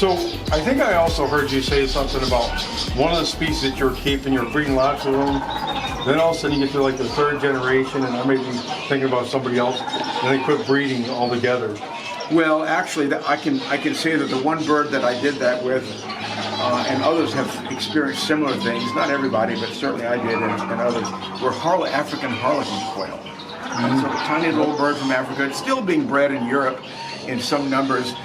So I think I also heard you say something about one of the species that you're keeping, you're breeding lots of them. Then all of a sudden you get to like the third generation, and I may be thinking about somebody else, and they quit breeding altogether. Well, actually, I can say that the one bird that I did that with, and others have experienced similar things. Not everybody, but certainly I did, and others were African harlequin quail. It's a tiny little bird from Africa. It's still being bred in Europe in some numbers,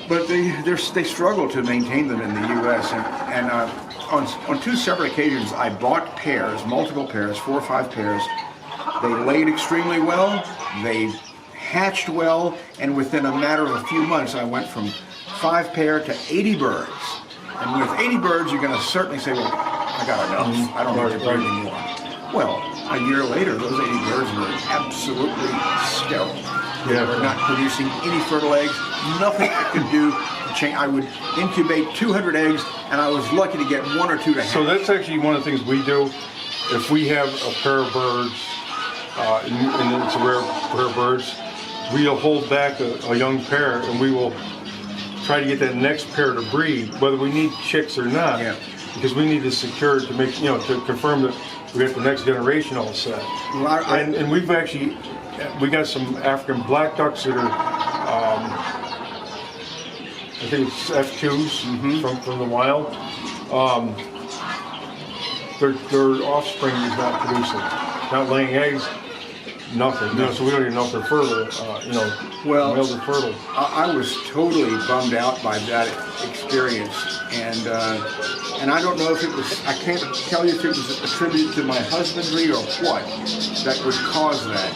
but they struggle to maintain them in the U.S. And on two separate occasions, I bought pairs, multiple pairs, 4 or 5 pairs. They laid extremely well. They hatched well, and within a matter of a few months, I went from 5 pair to 80 birds. And with 80 birds, you're going to certainly say, well, I got enough. I don't need to breed anymore. Well, a year later, those 80 birds were absolutely sterile. They were not producing any fertile eggs, nothing I could do to change. I would incubate 200 eggs, and I was lucky to get 1 or 2 to hatch. So that's actually one of the things we do. If we have a pair of birds, and it's a rare pair of birds, we'll hold back a young pair, and we will try to get that next pair to breed, whether we need chicks or not, because we need to secure to make, to confirm that we got the next generation all set. Well, and we got some African black ducks that are, I think it's F2s from the wild. Their offspring is not producing, not laying eggs. Nothing, so we don't even know if they're fertile, well, males are fertile. I was totally bummed out by that experience, and I don't know if it was, I can't tell you if it was attributed to my husbandry or what that would cause that.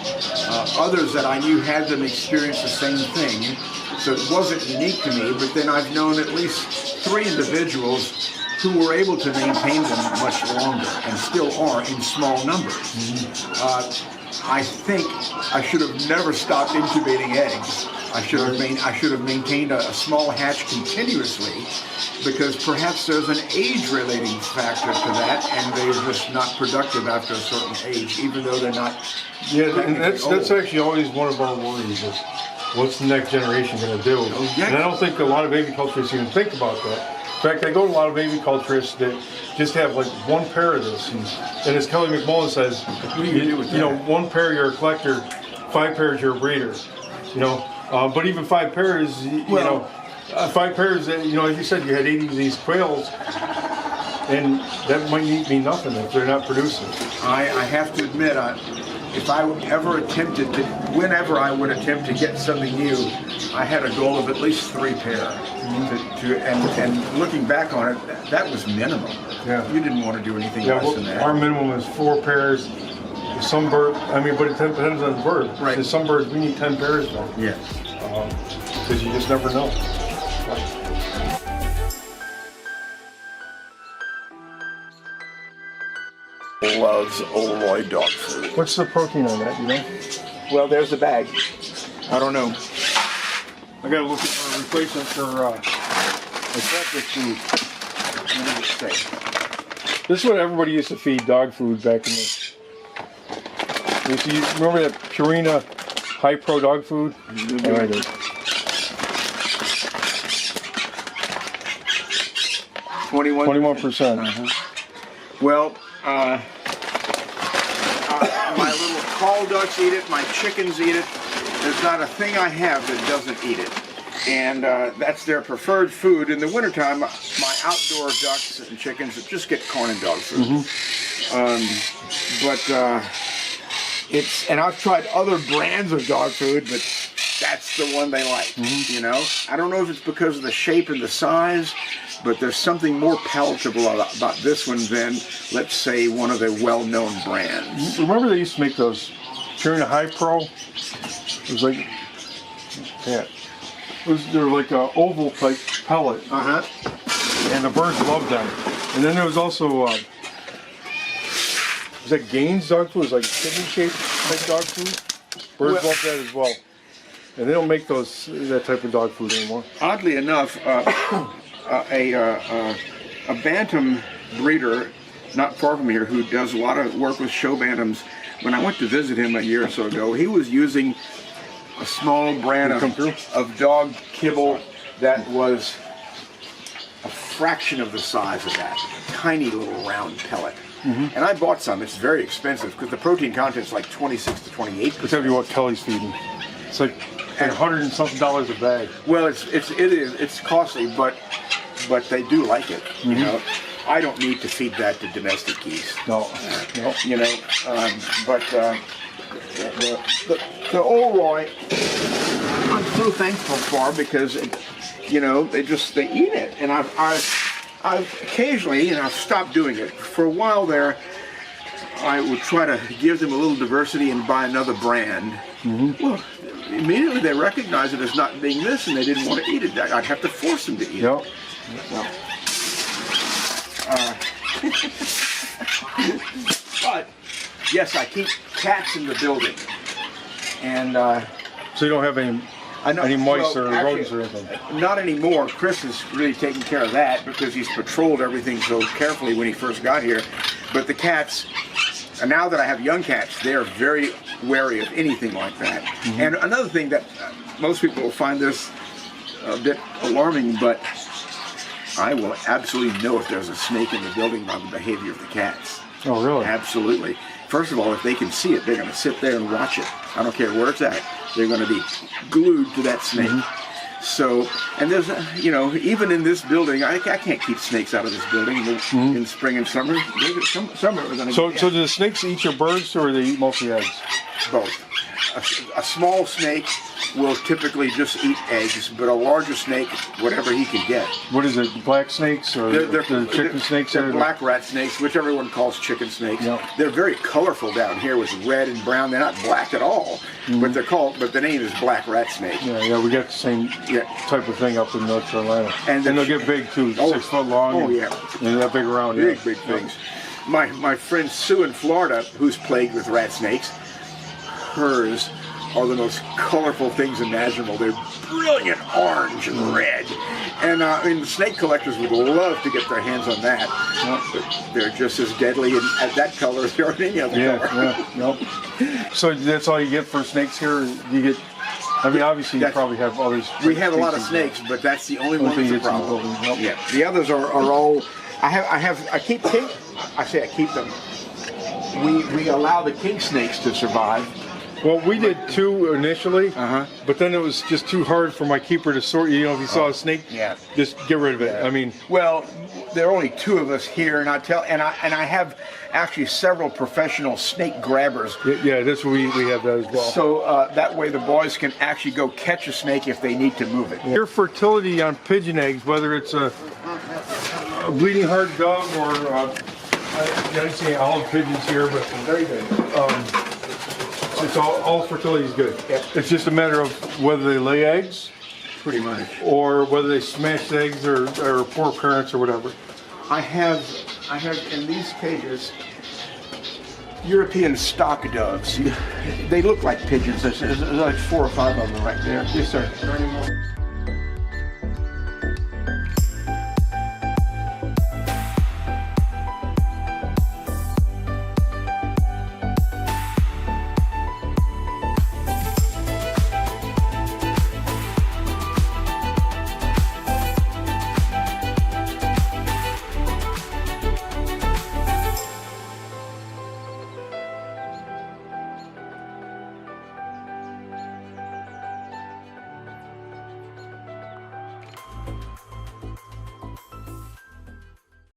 Others that I knew had them experience the same thing, so it wasn't unique to me, but then I've known at least 3 individuals who were able to maintain them much longer, and still are in small numbers. I think I should have never stopped incubating eggs. I should have maintained a small hatch continuously, because perhaps there's an age-relating factor to that, and they're just not productive after a certain age, even though they're not. Yeah, and that's actually always one of our worries: is what's the next generation going to do? And I don't think a lot of aviculturists even think about that. In fact, I go to a lot of aviculturists that just have like 1 pair of this, and as Kelly McMullen says, one pair you're a collector, 5 pairs you're a breeder. But even 5 pairs, 5 pairs. As you said, you had 80 of these quails, and that might mean nothing if they're not producing. I have to admit, if I ever attempted to, whenever I would attempt to get something new, I had a goal of at least 3 pair. And looking back on it, that was minimum. Yeah. You didn't want to do anything less than that. Our minimum is 4 pairs. Some birds, but it depends on the bird. Right. Some birds we need 10 pairs though. Yeah. Because you just never know. Loves Oloy dog food. What's the protein on that, Well, there's the bag. I don't know. I gotta look at our replacement for breakfast food. What does it say? This is what everybody used to feed dog food back in the. Remember that Purina high pro dog food? Mm-hmm. Oh, I do. 21%. Well, my little call ducks eat it, my chickens eat it. There's not a thing I have that doesn't eat it. And that's their preferred food. In the wintertime, my outdoor ducks and chickens just get corn and dog food. And I've tried other brands of dog food, but that's the one they like, I don't know if it's because of the shape and the size, but there's something more palatable about this one than, let's say, one of the well-known brands. Remember they used to make those Purina High Pro? It was like, they're like an oval type pellet. And the birds loved them. And then there was also, was that Gaines dog food? It was like kidney shaped type dog food. Birds love that as well. And they don't make that type of dog food anymore. Oddly enough, a bantam breeder not far from here who does a lot of work with show bantams, when I went to visit him a year or so ago, he was using a small brand of dog kibble that was fraction of the size of that. Tiny little round pellet. And I bought some. It's very expensive because the protein content is like 26 to 28%. I'll tell you what Kelly's feeding. It's like $100 and something a bag. Well, it's costly, but they do like it. You know, I don't need to feed that to domestic geese. No. You know, but the Oroy, I'm so thankful for because you know they eat it, and I've occasionally, and I've stopped doing it for a while there. I would try to give them a little diversity and buy another brand. Well, immediately they recognize it as not being this, and they didn't want to eat it. I'd have to force them to eat it. But yes, I keep cats in the building, and so you don't have any mice or rodents or anything? Not anymore. Chris is really taking care of that because he's patrolled everything so carefully when he first got here. But the cats, and now that I have young cats, they are very wary of anything like that. And another thing that most people will find this a bit alarming, but I will absolutely know if there's a snake in the building by the behavior of the cats. Oh, really? Absolutely. First of all, if they can see it, they're going to sit there and watch it. I don't care where it's at. They're going to be glued to that snake. So, and there's, you know, even in this building, I can't keep snakes out of this building in spring and summer. Some are going to. So do the snakes eat your birds, or they eat mostly eggs? Both. A small snake will typically just eat eggs, but a larger snake, whatever he can get. What is it, black snakes or the chicken snakes? They're black rat snakes, which everyone calls chicken snakes. Yep. They're very colorful down here with red and brown. They're not black at all, but the name is black rat snake. Yeah, we got the same type of thing up in North Carolina. And they'll get big too, 6 foot long. Oh, yeah. And that big around. Big things. My friend Sue in Florida, who's plagued with rat snakes, hers are the most colorful things imaginable. They're brilliant orange and red. And I mean, the snake collectors would love to get their hands on that. But they're just as deadly at that color as they are in any other color. So that's all you get for snakes here? You get, I mean, obviously you probably have others. We have a lot of snakes, but that's the only one that's a problem. Yeah, the others are all, I keep king, I keep them. We allow the king snakes to survive. Well, we did 2 initially, but then it was just too hard for my keeper to sort. You know, if he saw a snake, just get rid of it. I mean, well, there are only 2 of us here, and I have actually several professional snake grabbers. Yeah, that's what we have that as well. So that way the boys can actually go catch a snake if they need to move it. Your fertility on pigeon eggs, whether it's a bleeding heart dove or I say olive pigeons here, but Very good. it's all fertility is good. It's just a matter of whether they lay eggs, Pretty much. or whether they smash eggs or poor parents or whatever. I have in these cages European stock doves. They look like pigeons. There's like 4 or 5 of them right there. Yes, sir.